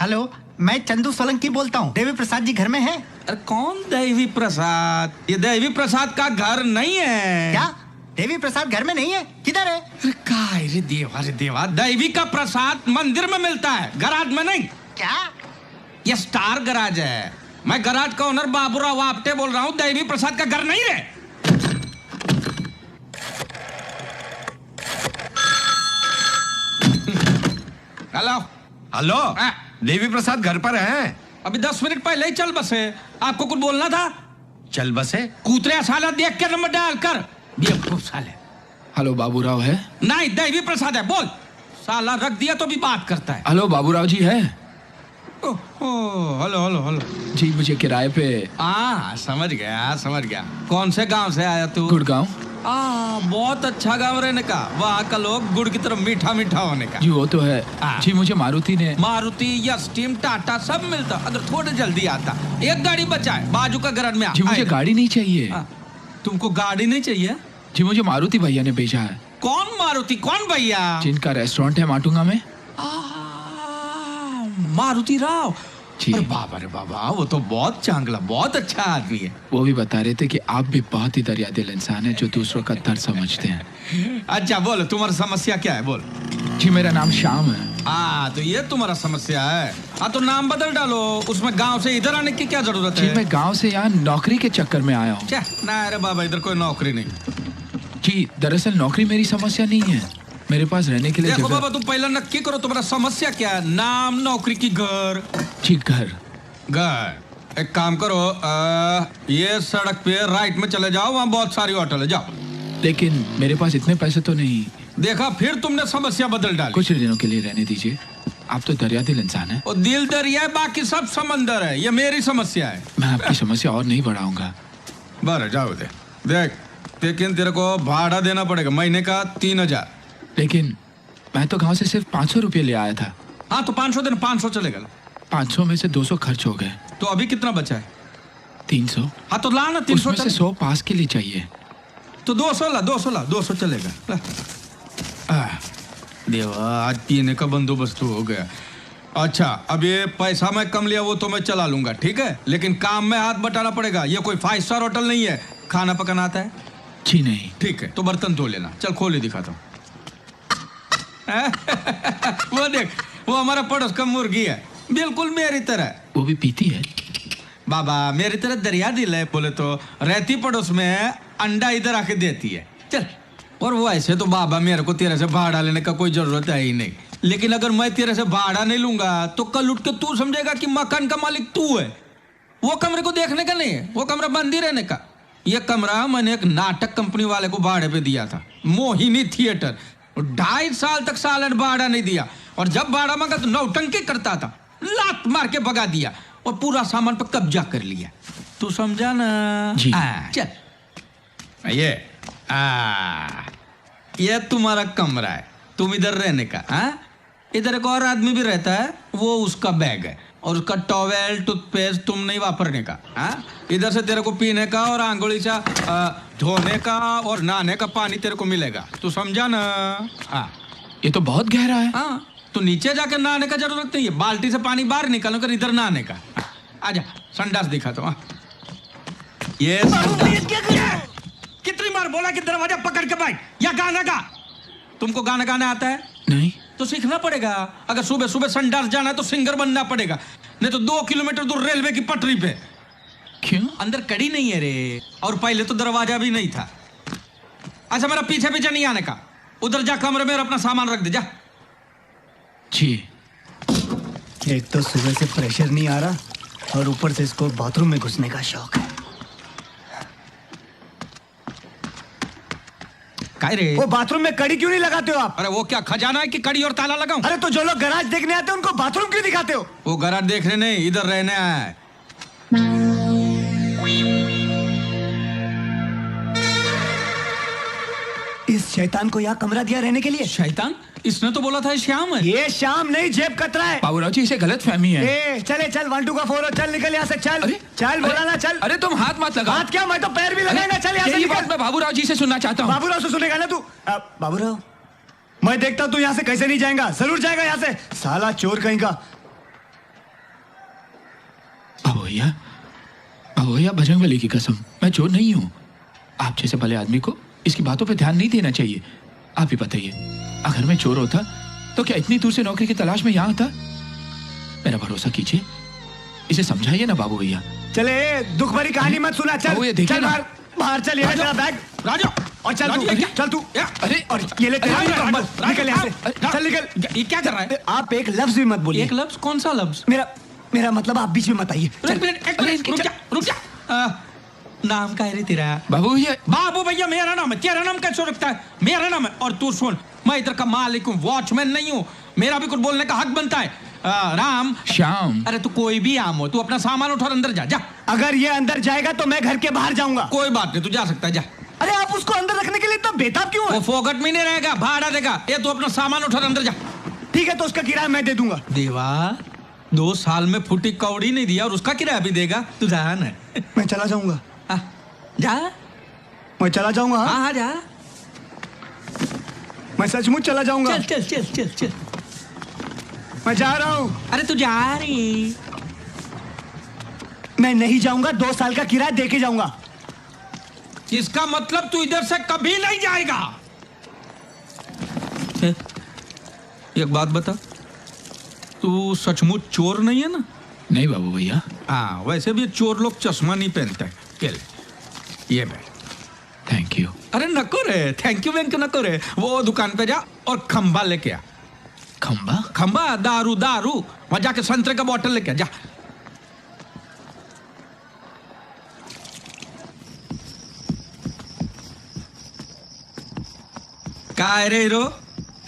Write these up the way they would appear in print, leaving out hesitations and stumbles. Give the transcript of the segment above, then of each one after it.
Hello, मैं चंदू सोलंकी बोलता हूँ। देवी प्रसाद जी घर में हैं? अरे कौन देवी प्रसाद? ये देवी प्रसाद का घर नहीं है। क्या देवी प्रसाद घर में नहीं है? किधर है? अरे काय रे देवा, देवी का प्रसाद मंदिर में मिलता है, गराज में नहीं। क्या? ये स्टार गराज है। मैं गराज का ओनर बाबूराव आपटे बोल रहा हूँ। देवी प्रसाद का घर नहीं है। हेलो हेलो, देवी प्रसाद घर पर हैं? अभी 10 मिनट पहले ही चल बसे। आपको कुछ बोलना था? चल बसे? कूतरे साला देख के नंबर डाल कर। बेवकूफ साले। हेलो बाबूराव है? नहीं, देवी प्रसाद है। बोल। साला रख दिया तो भी बात करता है। हेलो बाबूराव जी है? हेलो हेलो हेलो जी, मुझे किराए पे। समझ गया। कौन से गांव से आया तू? गुड़गांव। बहुत अच्छा गांव रहने का। वहाँ का लोग गुड़ की तरफ मीठा मीठा होने का। जी वो तो है। जी मुझे मारुति ने। मारुति या स्टीम टाटा सब मिलता अगर थोड़े जल्दी आता। एक गाड़ी बचा है बाजू का गराज में। जी मुझे गाड़ी नहीं चाहिए। तुमको गाड़ी नहीं चाहिए? जी मुझे मारुति भैया ने भेजा है। कौन मारुति? कौन भैया? जिनका रेस्टोरेंट है माटुंगा में। मारुति राव। जी। अरे बाबा, वो तो बहुत चांगला, बहुत अच्छा आदमी है। वो भी बता रहे थे कि आप भी बहुत ही दरिया दिल इंसान है जो दूसरों का दर्द समझते हैं। अच्छा बोलो, तुम्हारी समस्या क्या है? बोल। जी मेरा नाम श्याम है। तो ये तुम्हारा समस्या है। तो नाम बदल डालो। उसमें गांव से इधर आने की क्या जरूरत है? जी मैं गांव से यहाँ नौकरी के चक्कर में आया हूँ। ना अरे बाबा, इधर कोई नौकरी नहीं। जी दरअसल नौकरी मेरी समस्या नहीं है। मेरे पास रहने के लिए देखो बाबा, तुम पहले नक्की करो तुम्हारा समस्या क्या है। नाम, नौकरी की घर? जी घर। एक काम करो, ये सड़क पे राइट में चले जाओ, वहाँ बहुत सारी होटल है, जाओ। लेकिन मेरे पास इतने पैसे तो नहीं। देखा, फिर तुमने समस्या बदल डाली। कुछ दिनों के लिए रहने दीजिए। आप तो दरिया दिल इंसान है। और दिल दरिया है, बाकी सब समंदर है। ये मेरी समस्या है। मैं आपकी समस्या और नहीं बढ़ाऊंगा। बराबर, जाओ दे। देख, लेकिन तेरे को भाड़ा देना पड़ेगा महीने का 3000। लेकिन मैं तो गांव से सिर्फ 500 रुपये ले आया था। तो 500 दिन, 500 चलेगा। 500 में से 200 खर्च हो गए। तो अभी कितना बचा है? 300। तो ला ना 300। उसमें से 100 पास के लिए चाहिए। तो 200 ला, 200 चलेगा। देवा, आज पीने का बंदोबस्त हो गया। अच्छा, अब ये पैसा मैं कम लिया वो तो मैं चला लूंगा, ठीक है, लेकिन काम में हाथ बटाना पड़ेगा। ये कोई 5 स्टार होटल नहीं है। खाना पकाना आता है? जी नहीं। ठीक है, तो बर्तन धो लेना। चल खोल ही दिखाता हूँ। वो देख, वो हमारा पड़ोस का मुर्गी है, बिल्कुल मेरी तरह। वो भी पीती है? बाबा मेरी तरह दरिया दिल है। बोले तो रहती पड़ोस में है, अंडा इधर आके देती है। चल। और वो ऐसे तो बाबा मेरे को तेरे से भाड़ा लेने का कोई जरूरत है ही नहीं, लेकिन अगर मैं तेरे से भाड़ा नहीं लूंगा तो कल उठ के तू समझेगा कि मकान का मालिक तू है। वो कमरे को देखने का नहीं है, वो कमरा बंद ही रहने का। ये कमरा मैंने एक नाटक कंपनी वाले को भाड़े पे दिया था, मोहिनी थिएटर। 2.5 साल तक सालन भाड़ा नहीं दिया, और जब भाड़ा मांगा तो नौटंकी करता था। लात मार के भगा दिया और पूरा सामान पर कब्जा कर लिया। तू समझा ना? जी। चल। ये तुम्हारा कमरा है, तुम इधर रहने का। इधर एक और आदमी भी रहता है, वो उसका बैग है, और उसका टॉवेल, टूथपेस्ट तुम नहीं वापरने का। इधर से तेरे को पीने का और आंगुली से धोने का और नहाने का पानी तेरे को मिलेगा। तू समझा ना? ये तो बहुत गहरा है। तो नीचे जाकर नहाने का जरूरत नहीं है, बाल्टी से पानी बाहर निकालो कर इधर नहाने का। आजा, संडास दिखा तो। ये कितनी बार बोला कि दरवाजा पकड़ के बैठ या गाना गा। तुमको गाना गाना आता है? नहीं। तो सीखना पड़ेगा। अगर सुबह सुबह संडास जाना है तो सिंगर बनना पड़ेगा, नहीं तो 2 किलोमीटर दूर रेलवे की पटरी पे। क्यों? अंदर कड़ी नहीं है रे, और पहले तो दरवाजा भी नहीं था। अच्छा, मेरा पीछे पीछे नहीं आने का। उधर जा कमरे में अपना सामान रख दे, जा। जी। एक तो सुबह से प्रेशर नहीं आ रहा, और ऊपर से इसको बाथरूम में घुसने का शौक है। काय रे? वो बाथरूम में कड़ी क्यों नहीं लगाते हो आप? अरे वो क्या खजाना है कि कड़ी और ताला लगाऊं? अरे तो जो लोग गराज देखने आते हैं उनको बाथरूम क्यों दिखाते हो? वो गराज देखने नहीं, इधर रहने आया है। इस शैतान को यहाँ कमरा दिया रहने के लिए? शैतान? इसने तो बोला था श्याम है। ये श्याम नहीं, जेब कतरा है। बाबूराव जी, इसे गलत फहमी है। चले चल, 1 2 का 4, चल निकल यहाँ से, चल। अरे, चल बोला ना, चल। अरे तुम हाथ मत लगाओ। हाथ क्या, मैं तो पैर भी लगाए ना। चल यहाँ से यही निकल। बात मैं बाबूराव जी से सुनना चाहता हूँ। बाबूराव से सुनेगा ना तू? बाबूराव, मैं देखता हूँ तू यहाँ से कैसे नहीं जाएगा। जरूर जाएगा यहाँ से, साला चोर कहीं का। बाबू भैया बजरंगबली की कसम, मैं चोर नहीं हूँ। आप जैसे भले आदमी को इसकी बातों पे ध्यान नहीं देना चाहिए। आप ही बताइए, अगर मैं चोर होता तो क्या इतनी दूर से नौकरी की तलाश में यहाँ आता? मेरा भरोसा कीजिए, इसे समझाइए ना बाबू भैया। चले, दुख भरी कहानी मत सुना। चल बाबू, ये देखिए चल ना। बाहर चल, ये ले तेरा बैग राजू और चल राजू, तू, ये चल तू। अरे और ये ले तेरा राजू, कंबल, राजू, निकल यहाँ से, राजू, चल निकल। ये क्या कर रहा है? आप एक लफ्ज भी मत बोलिए। एक लफ्ज? कौन सा लफ्ज? मेरा मतलब आप बीच में मत आइए। एक मिनट, एक मिनट, रुक जा। नाम क्या है रे तेरा? बाबू भैया, बाबू भैया मेरा नाम है, तेरा नाम कैसे हो रखता है? मेरा नाम है। और तू सुन, मैं इधर का मालिक हूँ, वॉचमैन नहीं हूँ। मेरा भी कुछ बोलने का हक बनता है। राम, श्याम। अरे तू कोई भी आम हो, तू अपना सामान उठा और अंदर जा। जा, अगर ये अंदर जाएगा तो मैं घर के बाहर जाऊंगा। कोई बात नहीं, तू जा सकता है, जा। अरे आप उसको अंदर रखने के लिए इतना बेताब क्यों वो है? फोकट में नहीं रहेगा, भाड़ा देगा। ये तू अपना सामान उठा और अंदर जा। ठीक है, तो उसका किराया मैं दे दूंगा। देवा, 2 साल में फुटी कौड़ी नहीं दिया और उसका किराया भी देगा? तू जान है। मैं चला जाऊंगा, जा, मैं चला जाऊंगा। हाँ हाँ जा, मैं सचमुच चला जाऊंगा। चल चल चल चल चल। मैं जा रहा हूँ। अरे तू जा रही? मैं नहीं जाऊंगा, 2 साल का किराया दे के जाऊंगा। इसका मतलब तू इधर से कभी नहीं जाएगा। एक बात बता, तू सचमुच चोर नहीं है ना? नहीं बाबू भैया। हाँ, वैसे भी चोर लोग चश्मा नहीं पहनते हैं। ये बैठ। Thank you. अरे नको रे, थैंक यू वेंक नको रे। वो दुकान पे जा और खंबा लेके आ। खंबा? खंबा, दारू दारू। वहां जाके संतरे का बोतल लेके आ, जा। क्या है रे हीरो,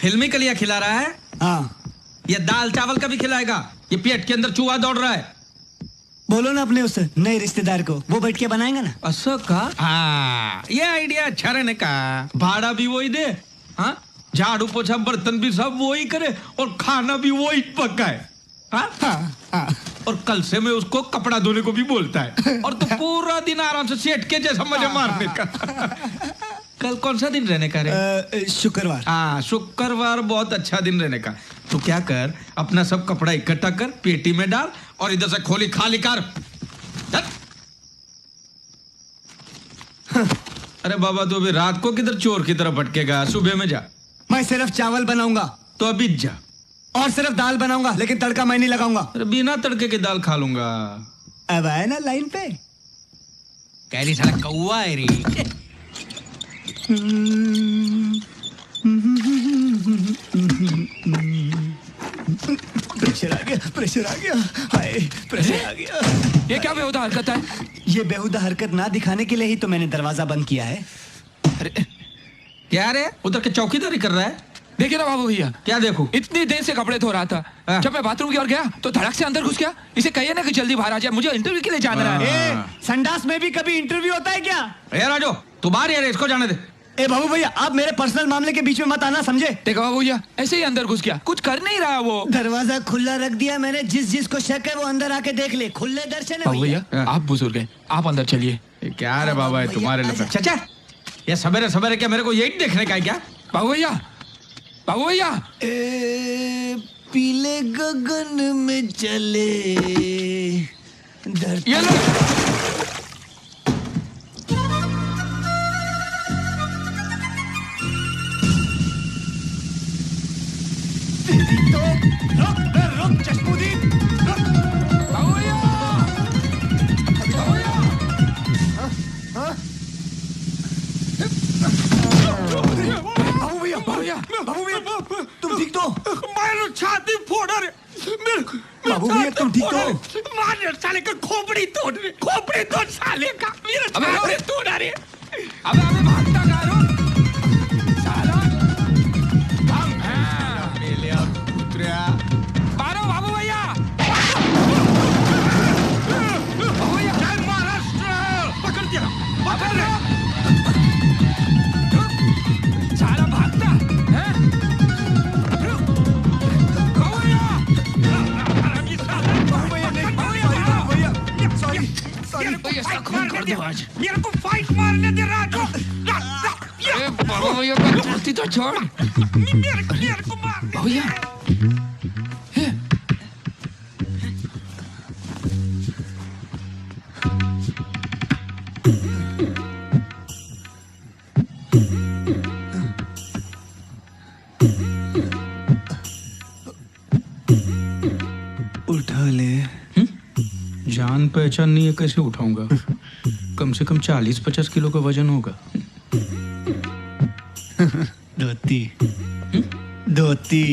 फिल्मी कलिया खिला रहा है? हाँ, ये दाल चावल का भी खिलाएगा? ये पेट के अंदर चूहा दौड़ रहा है। बोलो ना अपने उस नए रिश्तेदार को, वो बैठ के बनाएंगे ना। ऐसा का? हाँ, ये आइडिया अच्छा रहने का। भाड़ा भी वही दे, हाँ, झाड़ू पोछा बर्तन भी सब वही करे और खाना भी वही पकाए। हाँ? हाँ, हाँ। और कल से मैं उसको कपड़ा धोने को भी बोलता है और तो पूरा दिन आराम से सेठ के जैसा मजे मारने का। कल कौन सा दिन रहने का रे? शुक्रवार। हाँ, शुक्रवार बहुत अच्छा दिन रहने का। तो क्या कर, अपना सब कपड़ा इकट्ठा कर, पेटी में डाल और इधर से खोली खाली कर। अरे बाबा, तू अभी रात को किधर चोर की तरह भटकेगा? सुबह में जा। मैं सिर्फ चावल बनाऊंगा तो अभी जा। और सिर्फ दाल बनाऊंगा, लेकिन तड़का मैं नहीं लगाऊंगा। अरे बिना तड़के की दाल खा लूंगा। अब आए ना लाइन पे। कह रही साला कौवा है रे। प्रेशर आ गया, प्रेशर आ गया, हाय प्रेशर आ गया। ये क्या बेहुदा हरकत है? ये बेहुदा हरकत ना दिखाने के लिए ही तो मैंने दरवाजा बंद किया है। अरे क्या रे, उधर के चौकीदारी कर रहा है? देखिए ना बाबू भैया, क्या देखो? इतनी देर से कपड़े धो रहा था, हाँ। जब मैं बाथरूम की ओर गया तो धड़क से अंदर घुस गया। इसे कहिए ना कि जल्दी बाहर आ जाए, मुझे इंटरव्यू के लिए जाना है। ए, संडास में भी कभी इंटरव्यू होता है क्या? ए राजू, तू बाहर ही है रे, इसको जाने दे। ए बाबू भैया, आप मेरे पर्सनल मामले के बीच में मत आना, समझे? देखो बाबू भैया, ऐसे ही अंदर घुस गया, कुछ कर नहीं रहा वो। दरवाजा खुला रख दिया मैंने, जिसको शक है वो अंदर आके देख ले। खुले दर्शन है बाबू भैया। भैया, आप बुजुर्ग हैं, आप अंदर चलिए। क्या रे बाबा, भैया, तुम्हारे लिए आजा। चाचा, ये सवेरे सवेरे क्या मेरे को यही देखने का है क्या? बाबू भैया, बाबू भैया, पीले गगन में चले धरती। ये लो। रुक चश्मुदीन, रुक। बाबू भैया, बाबू भैया, बाबू भैया, बाबू भैया, बाबू भैया, तुम ठीक तो? मेरे छाती फोड़ा रे, बाबू भैया, तुम ठीक तो? मार साले का खोपड़ी तोड़ रे, खोपड़ी तोड़ साले का, मेरे अबे, छाती अबे। तोड़ा रे। अबे भागता कहाँ रो? साला, भाग। मारो बाबू भैया, बाबू भैया, जय महाराष्ट्र, पकड़ दिया, पकड़ रे। साला भागता है? बाबू भैया, बाबू भैया, नहीं, बाबू भैया, सॉरी, सॉरी। भैया इसका खून कर दो आज। मेरे को फाइट मारने दे राजू। अरे बाबू भैया का धरती तो छोड़। मेरे को मार। बाबू भैया, उठा ले। जान पहचान नहीं है, कैसे उठाऊंगा? कम से कम 40-50 किलो का वजन होगा। धोती धोती।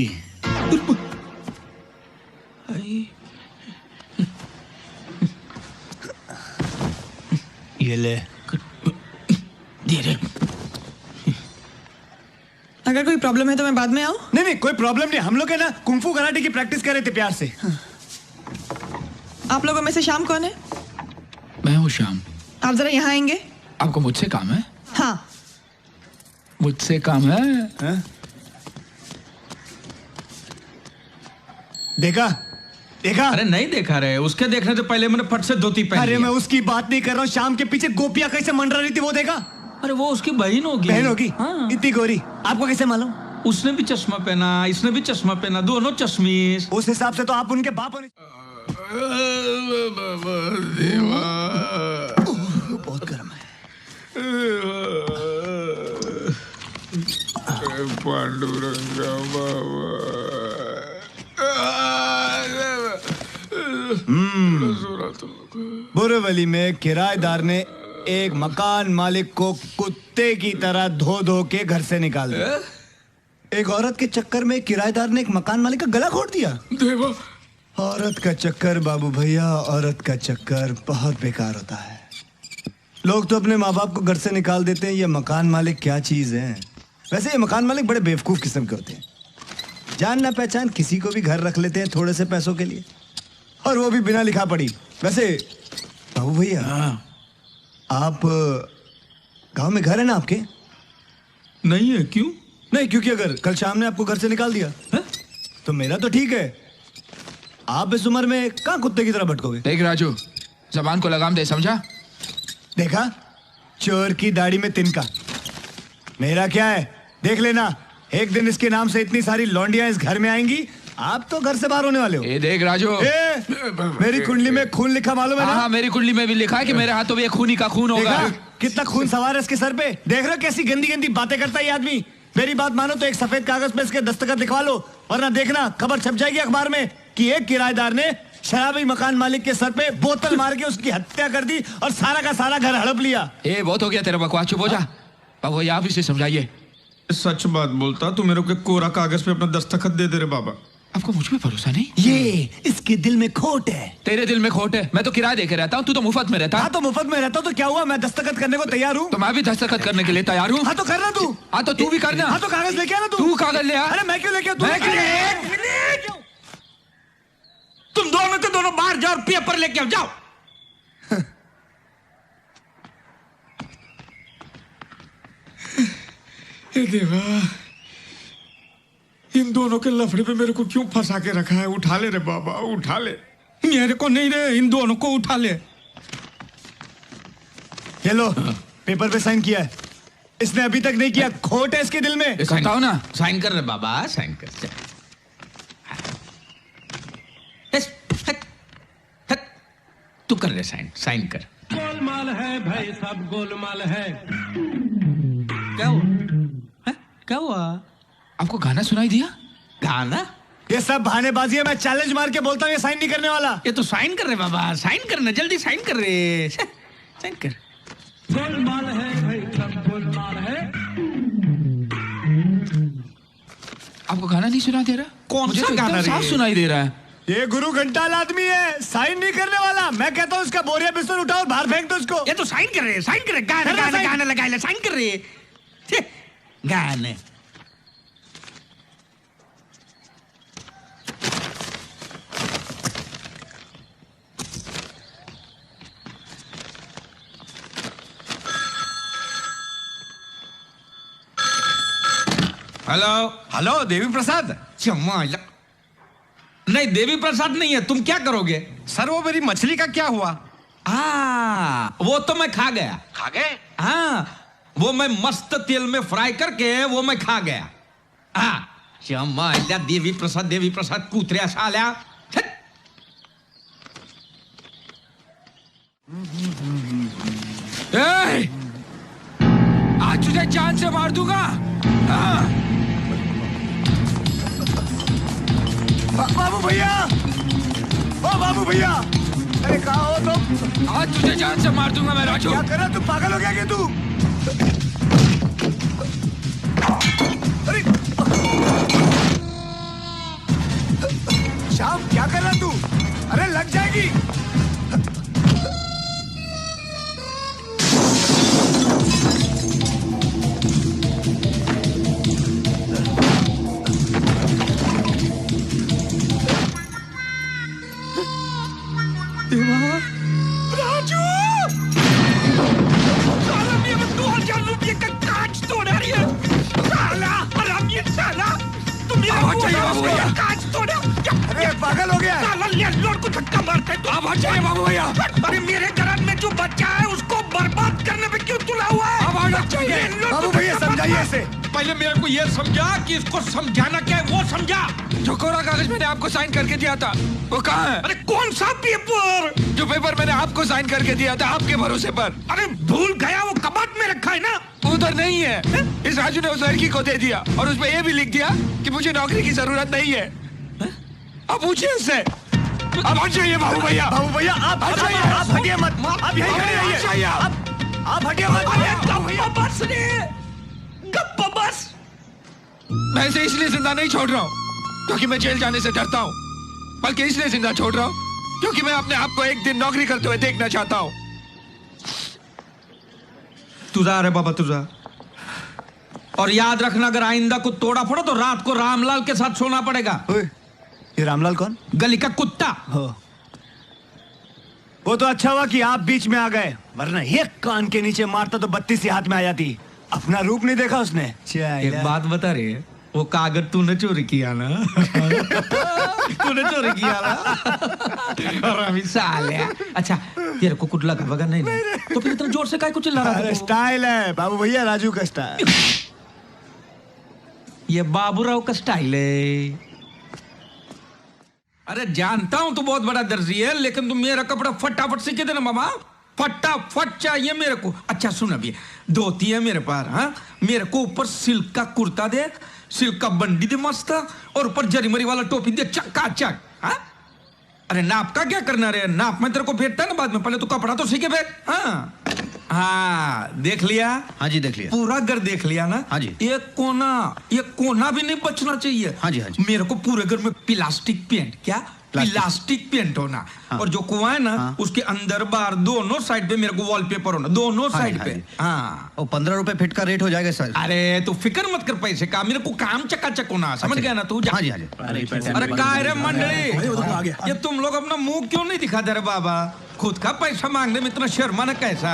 ये ले। धीरे। अगर कोई प्रॉब्लम है तो मैं बाद में आऊं? नहीं नहीं, कोई प्रॉब्लम नहीं। हम लोग है ना कुंफू कराटे की प्रैक्टिस कर रहे थे प्यार से। आप लोगों में से शाम कौन है? मैं हूँ श्याम। आप जरा यहाँ आएंगे। आपको मुझसे काम है? हाँ। मुझसे काम है? हाँ? देखा देखा? अरे नहीं देखा रे, उसके देखने से पहले मैंने फट से धोती पहन अरे लिया। मैं उसकी बात नहीं कर रहा हूँ। शाम के पीछे गोपियां कैसे मंडरा रही थी वो देखा? अरे वो उसकी बहन होगी। बहन होगी? हाँ। इतनी गोरी, आपको कैसे मालूम? उसने भी चश्मा पहना, इसने भी चश्मा पहना, दोनों चश्मीश। उस हिसाब से तो आप उनके बाप होने। बहुत गर्म है। बोरीवली में किराएदार ने एक मकान मालिक को कुत्ते की तरह धो धो के घर से निकाल दिया। एक औरत के चक्कर में किराएदार ने एक मकान मालिक का गला घोट दिया। देवा। औरत का चक्कर बाबू भैया, औरत का चक्कर बहुत बेकार होता है। लोग तो अपने माँ बाप को घर से निकाल देते हैं, ये मकान मालिक क्या चीज है। वैसे ये मकान मालिक बड़े बेवकूफ किस्म के होते हैं। जान ना पहचान किसी को भी घर रख लेते हैं थोड़े से पैसों के लिए, और वो भी बिना लिखा पढ़ी। वैसे बाबू भैया, आप गांव में घर है ना आपके? नहीं है, क्यों? नहीं, क्योंकि अगर कल शाम ने आपको घर से निकाल दिया है? तो मेरा तो ठीक है। आप इस उम्र में कहाँ कुत्ते की तरह भटकोगे? देख राजू, जबान को लगाम दे, समझा? देखा, चोर की दाढ़ी में तिनका। मेरा क्या है, देख लेना। एक दिन इसके नाम से इतनी सारी लौंडियां इस घर में आएंगी, आप तो घर से बाहर होने वाले हो। ए देख राजू, मेरी कुंडली में खून लिखा मालूम है ना? हाँ, मेरी कुंडली में भी लिखा है कि मेरे हाथों में खूनी का खून होगा। देखा कितना खून सवार है इसके सर पे? देख रहे हो कैसी गंदी गंदी बातें करता है ये आदमी। मेरी बात मानो तो एक सफेद कागज पे इसके दस्तखत लिखवा लो, वरना देखना खबर छप जाएगी अखबार में कि एक किराएदार ने शराबी मकान मालिक के सर पे बोतल मार के उसकी हत्या कर दी और सारा का सारा घर हड़प लिया। ए बहुत हो गया तेरा बकवास, चुप हो जा। बाबू आप इसे समझाइए। सच बात बोलता तू मेरे को कोरा कागज पे अपना दस्तखत दे दे रे बाबा। आपको मुझ पे भरोसा नहीं? ये इसके दिल में खोट है। तेरे दिल में खोट है। मैं तो किराया देके रहता हूँ, तू तो मुफ्त में रहता। हाँ तो मुफ्त में रहता तो क्या हुआ, मैं दस्तखत करने को तैयार हूँ। तो मैं भी दस्तखत करने के लिए तैयार हूँ। हाँ तो करना तू। हाँ तो तू भी करना। हाँ तो कागज लेके आना तू कागज ले आ। अरे मैं क्यों लेके आऊं? मैं क्यों तुम दोनों के दोनों बाहर जाओ और पेपर लेके आओ, जाओ। देवा, इन दोनों के लफड़े पे मेरे को क्यों फंसा के रखा है? उठा ले रे बाबा, उठा ले। मेरे को नहीं रे, इन दोनों को उठा ले। ये लो, पेपर पे साइन किया है। इसने अभी तक नहीं किया, खोट है इसके दिल में। करता हूँ ना। साइन कर रे बाबा, साइन कर। चल। तू कर ले साइन, साइन कर। गोलमाल है भाई, सब गोलमाल है। क्या हुआ? है? क्या हुआ? आपको गाना सुनाई दिया? गाना? ये सब बहानेबाजी है। मैं चैलेंज मार के बोलता हूँ, ये साइन नहीं करने वाला। ये तो साइन कर रहे बाबा, साइन करना, जल्दी साइन कर रहे। साइन कर। गोलमाल है भाई, सब गोलमाल है। आपको गाना नहीं सुनाई दे रहा? कौन मुझे सा तो गाना एकदम साफ रे? सुनाई दे रहा है। ये गुरु घंटाल आदमी है, साइन नहीं करने वाला। मैं कहता हूँ इसका बोरिया बिस्तर उठाओ और बाहर फेंक दो इसको। ये तो साइन कर रहे, साइन कर रहे। गाना कर रहा गाना साइन। गाना लगा ले, साइन कर रहे। छे, गाने। Hello hello Devi Prasad. चमाला। नहीं, देवी प्रसाद नहीं है। तुम क्या करोगे? सर वो मेरी मछली का क्या हुआ? वो तो मैं खा गया। खा गए? हाँ, वो मैं मस्त तेल में फ्राई करके वो मैं खा गया। हाँ, चमाला। देवी प्रसाद कुतऱ्या साल्या। छट। ए! आज तुझे जान से मार दूंगा। हाँ। बाबू भैया, ओ बाबू भैया, अरे कहाँ हो तुम? आज तुझे जान से मार दूंगा मैं राजू। क्या कर रहा? तू पागल हो गया क्या तू? अरे श्याम, क्या कर रहा तू? अरे लग जाएगी। राजू! साला मेरे 2000 रुपये का कांच तोड़ा रही है। साला हरामी साला! तुम मेरे 2000 रुपये का कांच तोड़ा। अरे पागल हो गया। साला लैंडलॉर्ड को धक्का मारते तो आप हट जाइए बाबू भैया। अरे मेरे घर में जो बच्चा है उसको बर्बाद करने पे क्यों तुला हुआ है? आप हट जाइए। बाबू भैया समझाइए इसे। पहले मेरे को ये समझा कि इसको समझाना क्या है वो समझा। जो कोरा कागज मैंने आपको साइन करके दिया था वो कहाँ है? अरे कौन सा पेपर? जो पेपर मैंने आपको साइन करके दिया था आपके भरोसे पर। अरे भूल गया, वो कबाड़ में रखा है ना। उधर नहीं है। इस राजू ने उस लड़की को दे दिया और उसमें ये भी लिख दिया कि मुझे नौकरी की जरूरत नहीं है। अब पूछिए उससे। अब हट जाइए बाबू भैया। बाबू भैया आप हटिए मत। आप यहीं खड़े रहिए। आप हटिए मत। बस रे, गप्पा बस। मैं इसे इसलिए जिंदा नहीं छोड़ रहा हूँ क्योंकि मैं जेल जाने से डरता हूँ, बल्कि इसलिए जिंदा छोड़ रहा हूँ क्योंकि मैं अपने आप को एक दिन नौकरी करते हुए देखना चाहता हूँ। तुझा रे बाबा तुझा। और याद रखना, अगर आइंदा को तोड़ा फोड़ा तो रात को रामलाल के साथ सोना पड़ेगा। ओए, ये रामलाल कौन? गली का कुत्ता। हो, वो तो अच्छा हुआ कि आप बीच में आ गए, वरना एक कान के नीचे मारता तो 32 ही हाथ में आ जाती। अपना रूप नहीं देखा उसने। एक बात बता रहे, वो कागज तूने चोरी किया ना? तूने चोरी किया ना? रवि साले। अच्छा तेरे को कुछ लगा वगा? नहीं तो फिर इतना जोर से काय कुछ चिल्ला रहा था? स्टाइल है बाबू भैया, राजू का स्टाइल। ये बाबूराव का स्टाइल है। अरे जानता हूं तू बहुत बड़ा दर्जी है, लेकिन तू मेरा कपड़ा फटाफट सीखे देना मामा। फटाफट चाहिए मेरे को। अच्छा सुन, अभी धोती है मेरे पास। हाँ, मेरे को ऊपर सिल्क का कुर्ता दे, सिल्क का बंडी दे मस्त, और ऊपर जरीमरी वाला टोपी दे चकाचक। हाँ, अरे नाप का क्या करना रे? नाप में तेरे को भेजता है ना बाद में, पहले तो कपड़ा तो सीखे भेज। हाँ हाँ, देख लिया? हाँ जी देख लिया। पूरा घर देख लिया ना? हाँ जी। एक कोना भी नहीं बचना चाहिए। हाँ जी, हाँ जी। मेरे को पूरे घर में प्लास्टिक पेंट, क्या प्लास्टिक पेंट होना। हाँ। और जो कुआं है ना, हाँ। उसके अंदर बाहर दोनों साइड पे मेरे को वॉलपेपर होना, दोनों हाँ साइड जी, पे। हाँ जी। हाँ, और 15 रुपए फिट का रेट हो जाएगा सर। अरे तू फिक्र मत कर पैसे का, मेरे को काम चकाचक होना, समझ अच्छा। गया ना तू? जा। हाँ जी, हाँ जी। अरे काय रे मंडली, ये तुम लोग अपना मुंह क्यों नहीं दिखाते रे बाबा? खुद का पैसा मांगने में इतना शर्माना कैसा?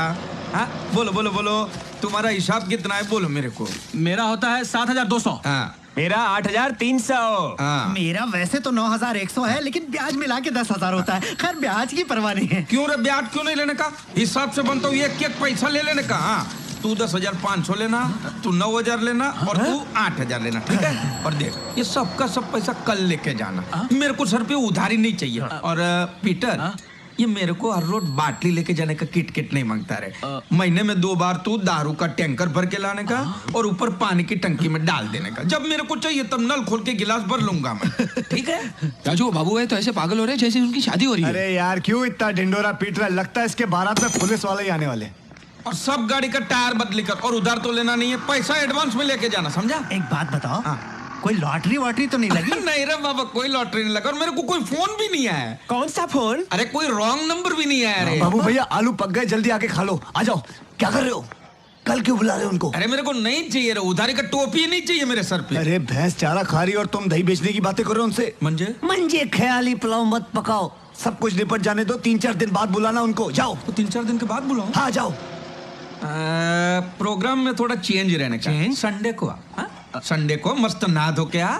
हाँ, बोलो बोलो बोलो, तुम्हारा हिसाब कितना है बोलो मेरे को। मेरा होता है 7,200। हाँ मेरा 8,300। हाँ। मेरा वैसे तो 9,100 है, लेकिन ब्याज मिला के 10,000 होता है। खैर ब्याज की परवाह नहीं है। क्यों रे, ब्याज क्यों नहीं लेने का? हिसाब से बनता हूँ, एक एक पैसा ले लेने का। हाँ, तू 10,500 लेना, तू 9,000 लेना, और तू 8,000 लेना, ठीक है? और देख, ये सबका सब पैसा कल लेके जाना। मेरे को सर पे उधारी नहीं चाहिए। और पीटर, ये मेरे को हर रोज बाटली लेके जाने का किट नहीं मांगता रहे। महीने में 2 बार तू दारू का टैंकर भर के लाने का और ऊपर पानी की टंकी में डाल देने का। जब मेरे को चाहिए तब नल खोल के गिलास भर लूंगा मैं, ठीक है? राजू, बाबू है तो ऐसे पागल हो रहे हैं जैसे उनकी शादी हो रही है। अरे यार क्यों इतना ढिंडोरा पीट रहा है? लगता है इसके बारात में पुलिस वाले ही आने वाले। और सब गाड़ी का टायर बदली कर, और उधार तो लेना नहीं है, पैसा एडवांस में लेके जाना, समझा? एक बात बताओ, हाँ। कोई लॉटरी वॉटरी तो नहीं लगी? नहीं रे बाबा, कोई लॉटरी नहीं लगा, और मेरे को कोई फोन भी नहीं आया। कौन सा फोन? अरे कोई रॉन्ग नंबर भी नहीं आया रे। बाबू भैया आलू पक गए, जल्दी आके खा लो। आ जाओ। क्या कर रहे हो? कल क्यों बुला रहे हो उनको? अरे मेरे को नहीं चाहिए रे, उधारी का टोपी नहीं चाहिए मेरे सर पे। अरे भैंस चारा खा रही और तुम दही बेचने की बातें कर रहे हो उनसे। मंजे ख्याली पुलाव मत पकाओ। सब कुछ निपट जाने दो, 3-4 दिन बाद बुलाना उनको। जाओ। तो 3-4 दिन के बाद बुलाऊं? हाँ जाओ। प्रोग्राम में थोड़ा चेंज रहने का। संडे को आ, संडे को मस्त नहा धो के आ,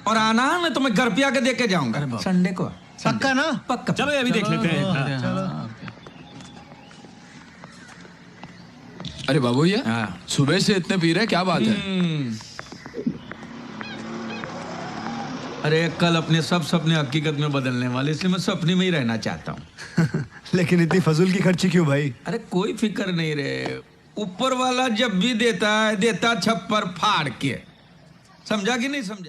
और आना, मैं तुम्हें घर पे आके देके जाऊंगा। संडे को पक्का ना? पक्का। चलो अभी देख लेते हैं। अरे बाबू भैया, हाँ। सुबह से इतने पी रहे, क्या बात है? अरे कल अपने सब सपने हकीकत में बदलने वाले, इसलिए मैं सपने में ही रहना चाहता हूँ। लेकिन इतनी फजूल की खर्ची क्यों भाई? अरे कोई फिक्र नहीं रे, ऊपर वाला जब भी देता है देता छप्पर फाड़ के। समझा कि नहीं समझा?